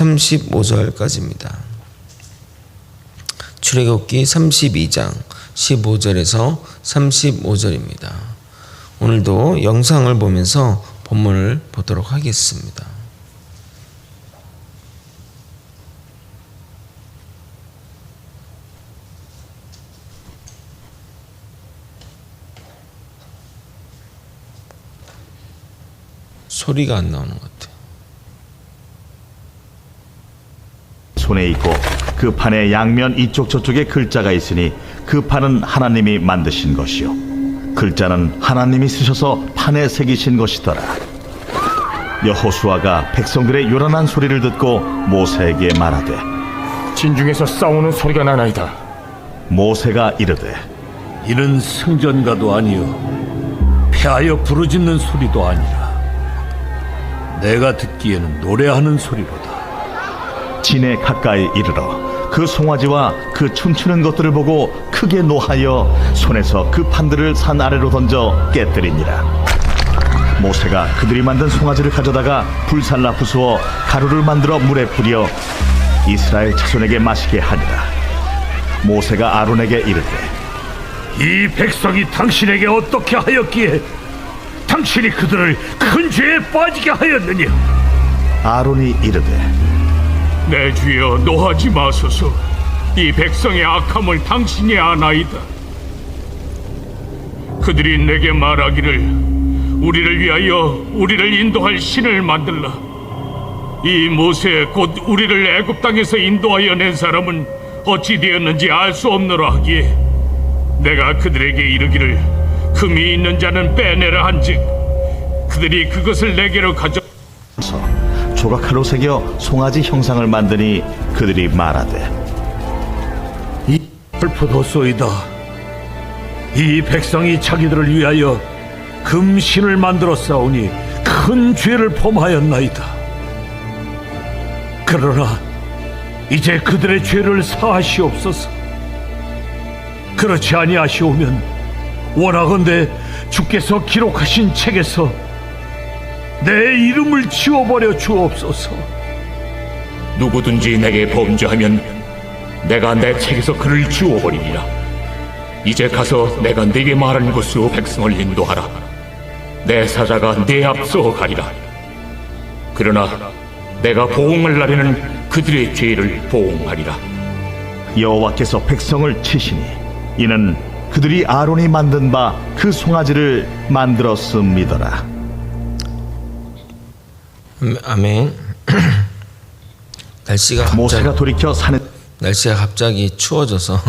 35절까지입니다. 출애굽기 32장 15절에서 35절입니다. 오늘도 영상을 보면서 본문을 보도록 하겠습니다. 소리가 안 나오는 것 같아요. 손에 있고 그 판의 양면 이쪽 저쪽에 글자가 있으니 그 판은 하나님이 만드신 것이요 글자는 하나님이 쓰셔서 판에 새기신 것이더라. 여호수아가 백성들의 요란한 소리를 듣고 모세에게 말하되 진중에서 싸우는 소리가 나나이다. 모세가 이르되 이는 승전가도 아니요 패하여 부르짖는 소리도 아니라 내가 듣기에는 노래하는 소리로다. 진에 가까이 이르러 그 송아지와 그 춤추는 것들을 보고 크게 노하여 손에서 그 판들을 산 아래로 던져 깨뜨리니라. 모세가 그들이 만든 송아지를 가져다가 불살라 부수어 가루를 만들어 물에 뿌려 이스라엘 자손에게 마시게 하니라. 모세가 아론에게 이르되 이 백성이 당신에게 어떻게 하였기에 당신이 그들을 큰 죄에 빠지게 하였느냐? 아론이 이르되 내 주여 노하지 마소서. 이 백성의 악함을 당신이 아나이다. 그들이 내게 말하기를 우리를 위하여 우리를 인도할 신을 만들라. 이 모세 곧 우리를 애굽 땅에서 인도하여 낸 사람은 어찌 되었는지 알 수 없노라 하기에 내가 그들에게 이르기를 금이 있는 자는 빼내라 한즉 그들이 그것을 내게로 가져 조각칼로 새겨 송아지 형상을 만드니 그들이 말하되 이 슬프도소이다. 이 백성이 자기들을 위하여 금신을 만들어 싸우니 큰 죄를 범하였나이다. 그러나 이제 그들의 죄를 사하시옵소서. 그렇지 아니하시오면 원하건대 주께서 기록하신 책에서 내 이름을 지워버려 주옵소서. 누구든지 내게 범죄하면 내가 내 책에서 그를 지워버리리라. 이제 가서 내가 네게 말한 곳으로 백성을 인도하라. 내 사자가 네 앞서 가리라. 그러나 내가 보응할 날에는 그들의 죄를 보응하리라. 여호와께서 백성을 치시니 이는 그들이 아론이 만든 바 그 송아지를 만들었음이더라. 아멘. 모세가 돌이켜 산에 날씨가 갑자기 추워져서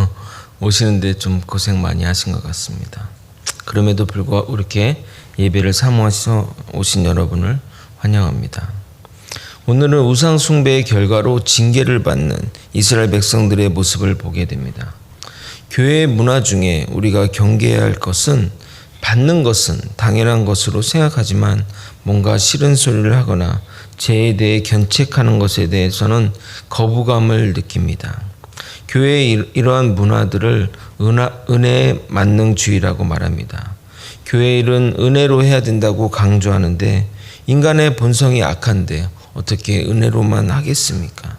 오시는데 좀 고생 많이 하신 것 같습니다. 그럼에도 불구하고 이렇게 예배를 사모하셔 오신 여러분을 환영합니다. 오늘은 우상 숭배의 결과로 징계를 받는 이스라엘 백성들의 모습을 보게 됩니다. 교회의 문화 중에 우리가 경계해야 할 것은 받는 것은 당연한 것으로 생각하지만 뭔가 싫은 소리를 하거나 죄에 대해 견책하는 것에 대해서는 거부감을 느낍니다. 교회의 이러한 문화들을 은혜의 만능주의라고 말합니다. 교회의 일은 은혜로 해야 된다고 강조하는데 인간의 본성이 악한데 어떻게 은혜로만 하겠습니까?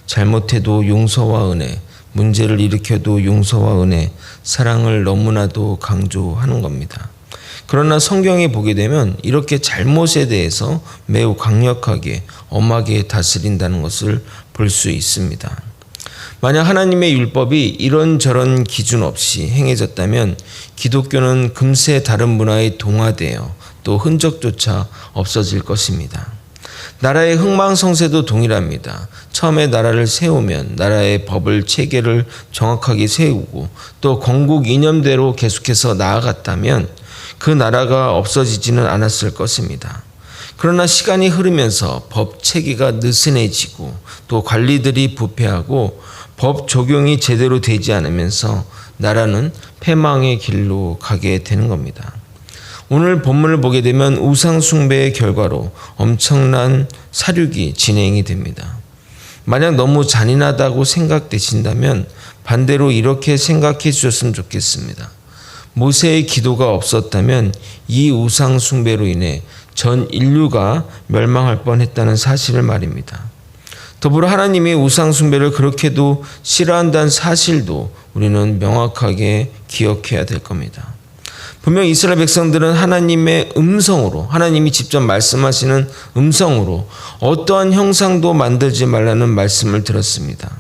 잘못해도 용서와 은혜, 문제를 일으켜도 용서와 은혜, 사랑을 너무나도 강조하는 겁니다. 그러나 성경에 보게 되면 이렇게 잘못에 대해서 매우 강력하게 엄하게 다스린다는 것을 볼 수 있습니다. 만약 하나님의 율법이 이런저런 기준 없이 행해졌다면 기독교는 금세 다른 문화에 동화되어 또 흔적조차 없어질 것입니다. 나라의 흥망성쇠도 동일합니다. 처음에 나라를 세우면 나라의 법을 체계를 정확하게 세우고 또 건국 이념대로 계속해서 나아갔다면 그 나라가 없어지지는 않았을 것입니다. 그러나 시간이 흐르면서 법 체계가 느슨해지고 또 관리들이 부패하고 법 적용이 제대로 되지 않으면서 나라는 패망의 길로 가게 되는 겁니다. 오늘 본문을 보게 되면 우상 숭배의 결과로 엄청난 사륙이 진행이 됩니다. 만약 너무 잔인하다고 생각되신다면 반대로 이렇게 생각해 주셨으면 좋겠습니다. 모세의 기도가 없었다면 이 우상 숭배로 인해 전 인류가 멸망할 뻔했다는 사실을 말입니다. 더불어 하나님이 우상 숭배를 그렇게도 싫어한다는 사실도 우리는 명확하게 기억해야 될 겁니다. 분명 이스라엘 백성들은 하나님의 음성으로, 하나님이 직접 말씀하시는 음성으로 어떠한 형상도 만들지 말라는 말씀을 들었습니다.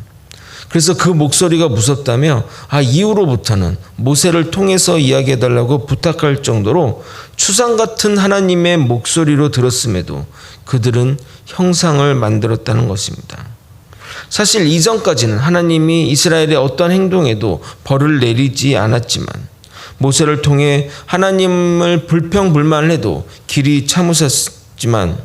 그래서 그 목소리가 무섭다며 이후로부터는 모세를 통해서 이야기해달라고 부탁할 정도로 추상 같은 하나님의 목소리로 들었음에도 그들은 형상을 만들었다는 것입니다. 사실 이전까지는 하나님이 이스라엘의 어떤 행동에도 벌을 내리지 않았지만 모세를 통해 하나님을 불평불만을 해도 길이 참으셨지만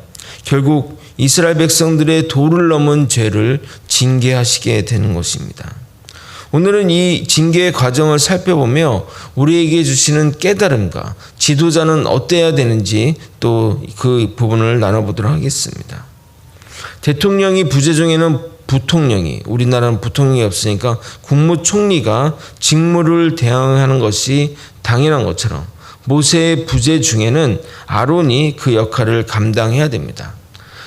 결국 이스라엘 백성들의 도를 넘은 죄를 징계하시게 되는 것입니다. 오늘은 이 징계의 과정을 살펴보며 우리에게 주시는 깨달음과 지도자는 어때야 되는지 또 그 부분을 나눠보도록 하겠습니다. 대통령이 부재 중에는 부통령이, 우리나라는 부통령이 없으니까 국무총리가 직무를 대항하는 것이 당연한 것처럼 모세의 부재 중에는 아론이 그 역할을 감당해야 됩니다.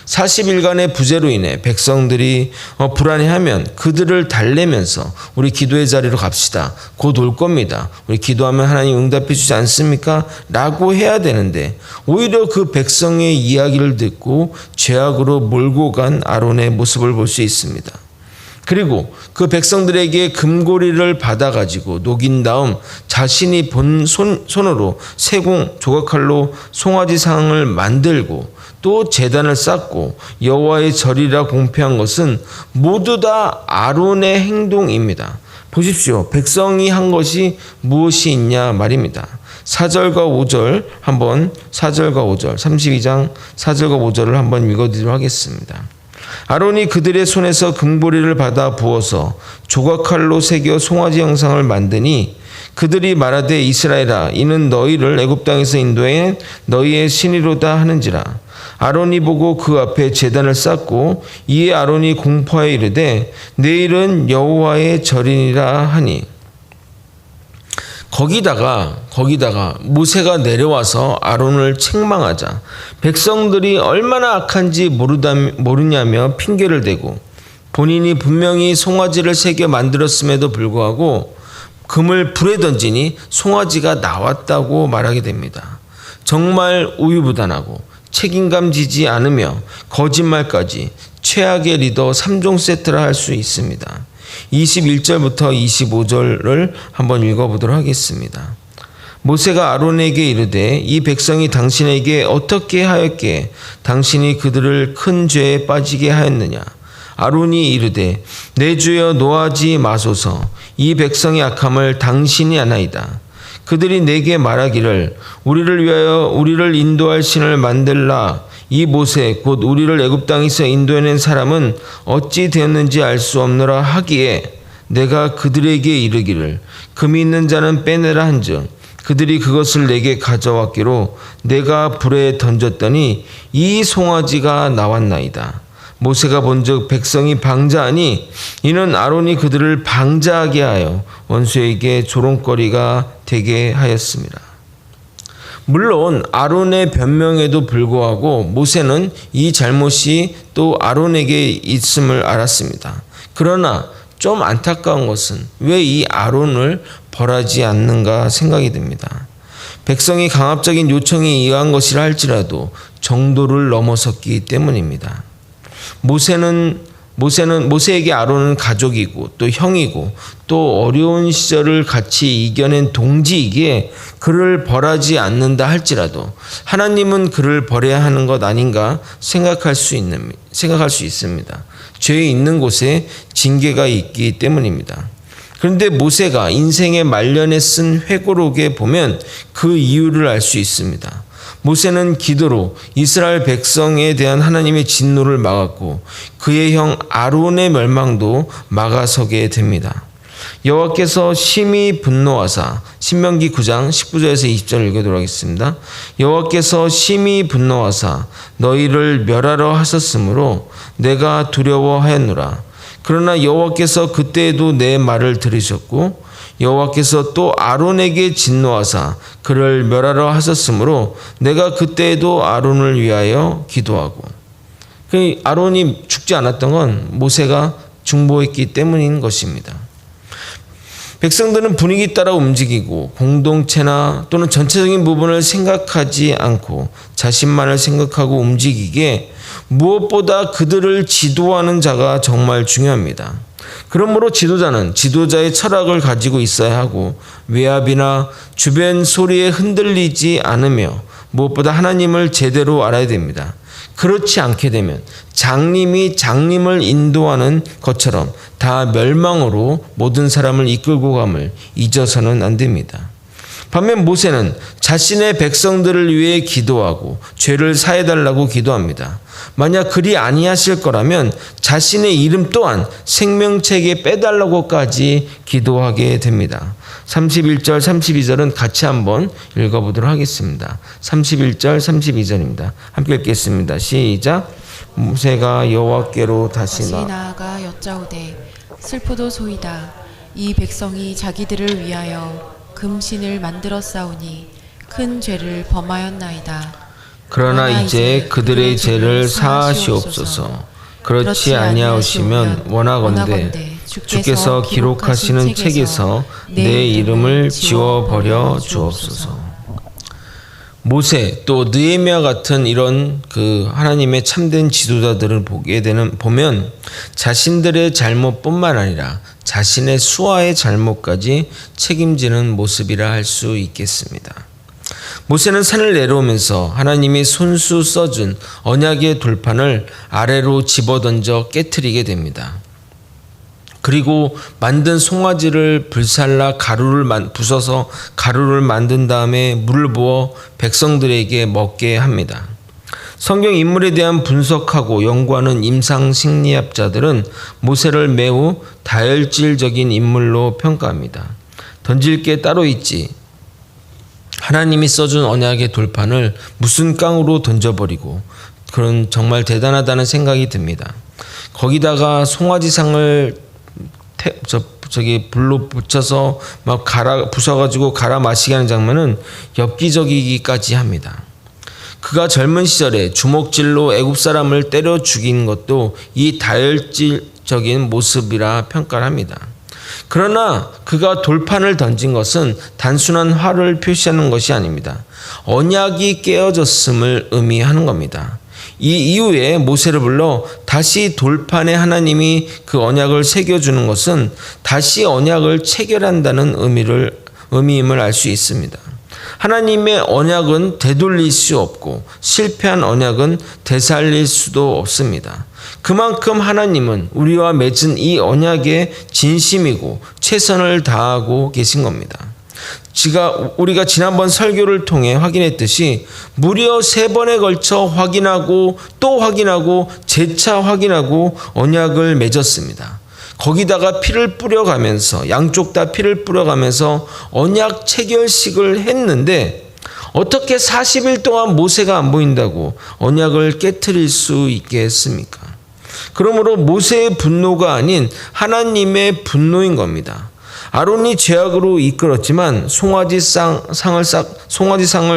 40일간의 부재로 인해 백성들이 불안해하면 그들을 달래면서 우리 기도의 자리로 갑시다. 곧 올 겁니다. 우리 기도하면 하나님 응답해 주지 않습니까? 라고 해야 되는데 오히려 그 백성의 이야기를 듣고 죄악으로 몰고 간 아론의 모습을 볼 수 있습니다. 그리고 그 백성들에게 금고리를 받아가지고 녹인 다음 자신이 본 손으로 세공 조각칼로 송아지상을 만들고 또 제단을 쌓고 여호와의 절이라 공표한 것은 모두 다 아론의 행동입니다. 보십시오. 백성이 한 것이 무엇이 있냐 말입니다. 4절과 5절 한번 4절과 5절 32장 4절과 5절을 한번 읽어드리도록 하겠습니다. 아론이 그들의 손에서 금고리를 받아 부어서 조각칼로 새겨 송아지 형상을 만드니 그들이 말하되 이스라엘아 이는 너희를 애굽 땅에서 인도해 너희의 신이로다 하는지라. 아론이 보고 그 앞에 제단을 쌓고 이에 아론이 공포하여 이르되 내일은 여호와의 절이니라 하니 거기다가 모세가 내려와서 아론을 책망하자 백성들이 얼마나 악한지 모르냐며 핑계를 대고 본인이 분명히 송아지를 새겨 만들었음에도 불구하고 금을 불에 던지니 송아지가 나왔다고 말하게 됩니다. 정말 우유부단하고 책임감지지 않으며 거짓말까지 최악의 리더 3종 세트라 할 수 있습니다. 21절부터 25절을 한번 읽어보도록 하겠습니다. 모세가 아론에게 이르되 이 백성이 당신에게 어떻게 하였기에 당신이 그들을 큰 죄에 빠지게 하였느냐. 아론이 이르되 내 주여 노하지 마소서. 이 백성의 악함을 당신이 아나이다. 그들이 내게 말하기를 우리를 위하여 우리를 인도할 신을 만들라. 이 모세 곧 우리를 애굽 땅에서 인도해낸 사람은 어찌 되었는지 알 수 없노라 하기에 내가 그들에게 이르기를 금이 있는 자는 빼내라 한즉 그들이 그것을 내게 가져왔기로 내가 불에 던졌더니 이 송아지가 나왔나이다. 모세가 본즉 백성이 방자하니 이는 아론이 그들을 방자하게 하여 원수에게 조롱거리가 되게 하였습니다. 물론 아론의 변명에도 불구하고 모세는 이 잘못이 또 아론에게 있음을 알았습니다. 그러나 좀 안타까운 것은 왜 이 아론을 벌하지 않는가 생각이 듭니다. 백성이 강압적인 요청에 의한 것이라 할지라도 정도를 넘어섰기 때문입니다. 모세에게 아론은 가족이고 또 형이고 또 어려운 시절을 같이 이겨낸 동지이기에 그를 벌하지 않는다 할지라도 하나님은 그를 벌해야 하는 것 아닌가 생각할 수 있습니다. 죄 있는 곳에 징계가 있기 때문입니다. 그런데 모세가 인생의 말년에 쓴 회고록에 보면 그 이유를 알 수 있습니다. 모세는 기도로 이스라엘 백성에 대한 하나님의 진노를 막았고 그의 형 아론의 멸망도 막아서게 됩니다. 여호와께서 심히 분노하사 신명기 9장 19절에서 20절 읽도록 하겠습니다. 여호와께서 심히 분노하사 너희를 멸하러 하셨으므로 내가 두려워하였노라. 그러나 여호와께서 그때에도 내 말을 들으셨고 여호와께서 또 아론에게 진노하사 그를 멸하러 하셨으므로 내가 그때에도 아론을 위하여 기도하고 그 아론이 죽지 않았던 건 모세가 중보했기 때문인 것입니다. 백성들은 분위기 따라 움직이고 공동체나 또는 전체적인 부분을 생각하지 않고 자신만을 생각하고 움직이기에 무엇보다 그들을 지도하는 자가 정말 중요합니다. 그러므로 지도자는 지도자의 철학을 가지고 있어야 하고 외압이나 주변 소리에 흔들리지 않으며 무엇보다 하나님을 제대로 알아야 됩니다. 그렇지 않게 되면 장님이 장님을 인도하는 것처럼 다 멸망으로 모든 사람을 이끌고 감을 잊어서는 안 됩니다. 반면 모세는 자신의 백성들을 위해 기도하고 죄를 사해달라고 기도합니다. 만약 그리 아니하실 거라면 자신의 이름 또한 생명책에 빼달라고까지 기도하게 됩니다. 31절 32절은 같이 한번 읽어보도록 하겠습니다. 31절 32절입니다. 함께 읽겠습니다. 시작. 모세가 여호와께로 다시 나아가 여짜오되 슬프도소이다. 이 백성이 자기들을 위하여 금신을 만들어 싸우니 큰 죄를 범하였나이다. 그러나 이제 그들의 죄를 사하시옵소서. 그렇지 아니하시면 원하건대 주께서 기록하시는 책에서 내 이름을 지워버려 주옵소서. 모세 또 느헤미야 같은 이런 그 하나님의 참된 지도자들을 보면 자신들의 잘못뿐만 아니라 자신의 수하의 잘못까지 책임지는 모습이라 할 수 있겠습니다. 모세는 산을 내려오면서 하나님이 손수 써준 언약의 돌판을 아래로 집어던져 깨트리게 됩니다. 그리고 만든 송아지를 불살라 부숴서 가루를 만든 다음에 물을 부어 백성들에게 먹게 합니다. 성경 인물에 대한 분석하고 연구하는 임상심리학자들은 모세를 매우 다혈질적인 인물로 평가합니다. 던질 게 따로 있지. 하나님이 써준 언약의 돌판을 무슨 깡으로 던져버리고 그런 정말 대단하다는 생각이 듭니다. 거기다가 송아지상을 불로 붙여서 막 부숴가지고 갈아 마시게 하는 장면은 엽기적이기까지 합니다. 그가 젊은 시절에 주먹질로 애굽 사람을 때려 죽인 것도 이 다혈질적인 모습이라 평가를 합니다. 그러나 그가 돌판을 던진 것은 단순한 화를 표시하는 것이 아닙니다. 언약이 깨어졌음을 의미하는 겁니다. 이 이후에 모세를 불러 다시 돌판에 하나님이 그 언약을 새겨주는 것은 다시 언약을 체결한다는 의미임을 알 수 있습니다. 하나님의 언약은 되돌릴 수 없고 실패한 언약은 되살릴 수도 없습니다. 그만큼 하나님은 우리와 맺은 이 언약에 진심이고 최선을 다하고 계신 겁니다. 우리가 지난번 설교를 통해 확인했듯이 무려 3번에 걸쳐 확인하고 또 확인하고 재차 확인하고 언약을 맺었습니다. 거기다가 피를 뿌려가면서 양쪽 다 피를 뿌려가면서 언약 체결식을 했는데 어떻게 40일 동안 모세가 안 보인다고 언약을 깨트릴 수 있게 했습니까? 그러므로 모세의 분노가 아닌 하나님의 분노인 겁니다. 아론이 죄악으로 이끌었지만 송아지상을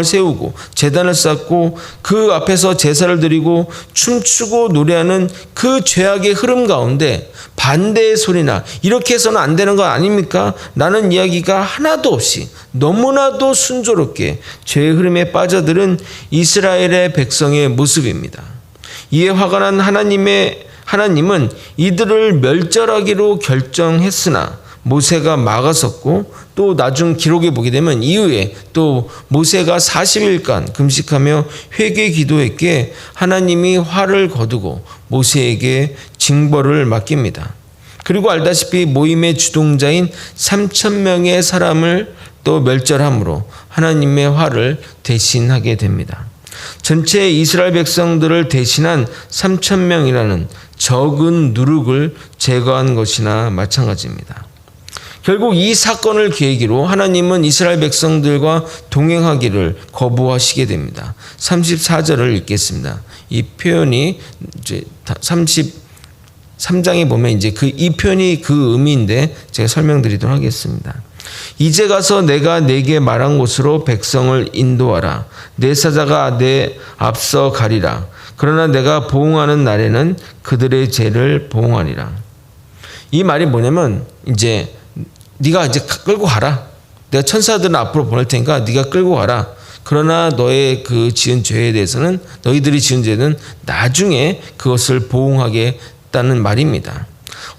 세우고 제단을 쌓고 그 앞에서 제사를 드리고 춤추고 노래하는 그 죄악의 흐름 가운데 반대의 소리나 이렇게 해서는 안 되는 거 아닙니까? 라는 이야기가 하나도 없이 너무나도 순조롭게 죄의 흐름에 빠져들은 이스라엘의 백성의 모습입니다. 이에 화가 난 하나님은 이들을 멸절하기로 결정했으나 모세가 막았었고 또 나중 기록에 보게 되면 이후에 또 모세가 40일간 금식하며 회개 기도했기에 하나님이 화를 거두고 모세에게 징벌을 맡깁니다. 그리고 알다시피 모임의 주동자인 3,000명의 사람을 또 멸절함으로 하나님의 화를 대신하게 됩니다. 전체 이스라엘 백성들을 대신한 3,000명이라는 적은 누룩을 제거한 것이나 마찬가지입니다. 결국 이 사건을 계기로 하나님은 이스라엘 백성들과 동행하기를 거부하시게 됩니다. 34절을 읽겠습니다. 이 표현이 이제 33장에 보면 이제 이 표현이 그 의미인데 제가 설명드리도록 하겠습니다. 이제 가서 내가 네게 말한 곳으로 백성을 인도하라. 내 사자가 내 앞서 가리라. 그러나 내가 보응하는 날에는 그들의 죄를 보응하리라. 이 말이 뭐냐면 이제 네가 이제 끌고 가라. 내가 천사들은 앞으로 보낼 테니까 네가 끌고 가라. 그러나 너의 그 지은 죄에 대해서는 너희들이 지은 죄는 나중에 그것을 보응하겠다는 말입니다.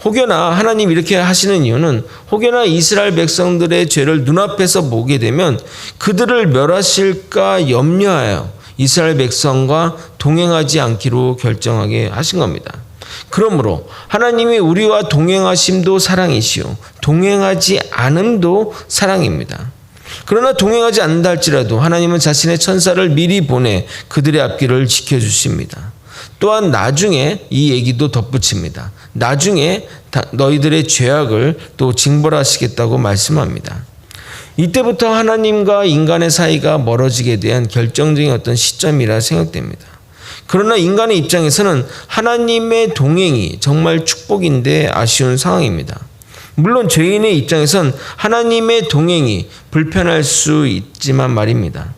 혹여나 하나님 이렇게 하시는 이유는 혹여나 이스라엘 백성들의 죄를 눈앞에서 보게 되면 그들을 멸하실까 염려하여 이스라엘 백성과 동행하지 않기로 결정하게 하신 겁니다. 그러므로 하나님이 우리와 동행하심도 사랑이시요 동행하지 않음도 사랑입니다. 그러나 동행하지 않는다 할지라도 하나님은 자신의 천사를 미리 보내 그들의 앞길을 지켜주십니다. 또한 나중에 이 얘기도 덧붙입니다. 나중에 너희들의 죄악을 또 징벌하시겠다고 말씀합니다. 이때부터 하나님과 인간의 사이가 멀어지게 대한 결정적인 어떤 시점이라 생각됩니다. 그러나 인간의 입장에서는 하나님의 동행이 정말 축복인데 아쉬운 상황입니다. 물론 죄인의 입장에선 하나님의 동행이 불편할 수 있지만 말입니다.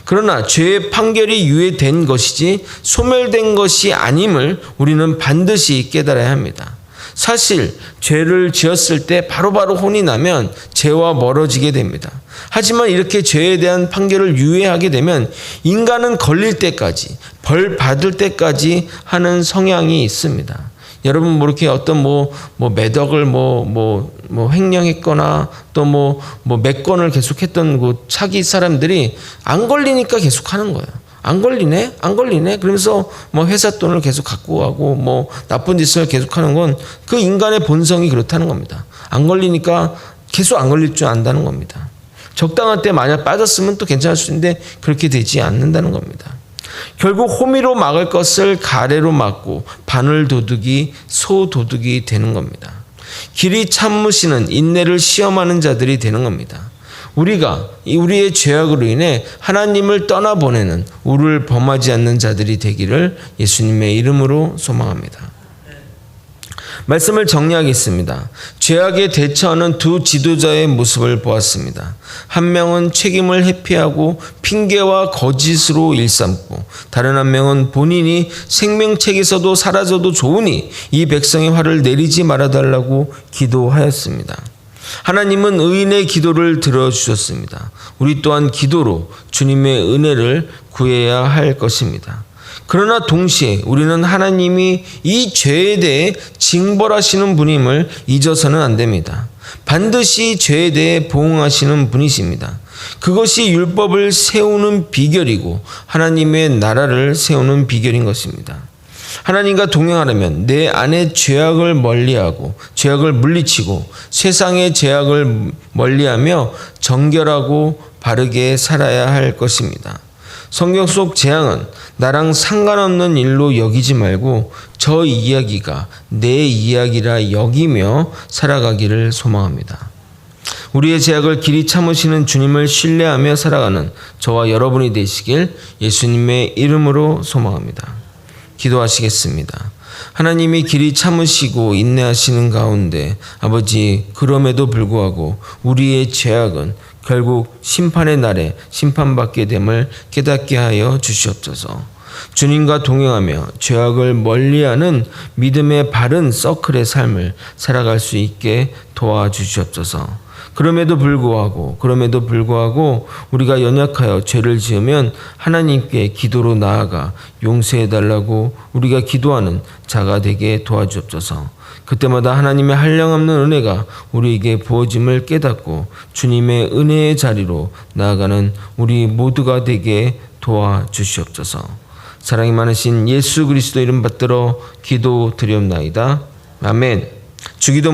그러나 죄의 판결이 유예된 것이지 소멸된 것이 아님을 우리는 반드시 깨달아야 합니다. 사실 죄를 지었을 때 바로바로 혼이 나면 죄와 멀어지게 됩니다. 하지만 이렇게 죄에 대한 판결을 유예하게 되면 인간은 걸릴 때까지 벌 받을 때까지 하는 성향이 있습니다. 여러분 뭐 이렇게 어떤 뭐 매덕을 횡령했거나 또 몇 건을 계속했던 그 차기 사람들이 안 걸리니까 계속하는 거예요. 안 걸리네? 그러면서 뭐 회사 돈을 계속 갖고 가고 뭐 나쁜 짓을 계속하는 건 그 인간의 본성이 그렇다는 겁니다. 안 걸리니까 계속 안 걸릴 줄 안다는 겁니다. 적당한 때 만약 빠졌으면 또 괜찮을 수 있는데 그렇게 되지 않는다는 겁니다. 결국 호미로 막을 것을 가래로 막고 바늘 도둑이 소 도둑이 되는 겁니다. 길이 참으시는 인내를 시험하는 자들이 되는 겁니다. 우리가 우리의 죄악으로 인해 하나님을 떠나보내는 우를 범하지 않는 자들이 되기를 예수님의 이름으로 소망합니다. 말씀을 정리하겠습니다. 죄악에 대처하는 두 지도자의 모습을 보았습니다. 한 명은 책임을 회피하고 핑계와 거짓으로 일삼고 다른 한 명은 본인이 생명책에서도 사라져도 좋으니 이 백성의 화를 내리지 말아달라고 기도하였습니다. 하나님은 의인의 기도를 들어주셨습니다. 우리 또한 기도로 주님의 은혜를 구해야 할 것입니다. 그러나 동시에 우리는 하나님이 이 죄에 대해 징벌하시는 분임을 잊어서는 안 됩니다. 반드시 죄에 대해 보응하시는 분이십니다. 그것이 율법을 세우는 비결이고 하나님의 나라를 세우는 비결인 것입니다. 하나님과 동행하려면 내 안에 죄악을 멀리하고 죄악을 물리치고 세상의 죄악을 멀리하며 정결하고 바르게 살아야 할 것입니다. 성경 속 재앙은 나랑 상관없는 일로 여기지 말고 저 이야기가 내 이야기라 여기며 살아가기를 소망합니다. 우리의 죄악을 길이 참으시는 주님을 신뢰하며 살아가는 저와 여러분이 되시길 예수님의 이름으로 소망합니다. 기도하시겠습니다. 하나님이 길이 참으시고 인내하시는 가운데 아버지 그럼에도 불구하고 우리의 죄악은 결국 심판의 날에 심판받게 됨을 깨닫게 하여 주시옵소서. 주님과 동행하며 죄악을 멀리하는 믿음의 바른 서클의 삶을 살아갈 수 있게 도와주시옵소서. 그럼에도 불구하고 우리가 연약하여 죄를 지으면 하나님께 기도로 나아가 용서해달라고 우리가 기도하는 자가 되게 도와주옵소서. 그때마다 하나님의 한량없는 은혜가 우리에게 부어짐을 깨닫고 주님의 은혜의 자리로 나아가는 우리 모두가 되게 도와주시옵소서. 사랑이 많으신 예수 그리스도 이름 받들어 기도드리옵나이다. 아멘. 주기도문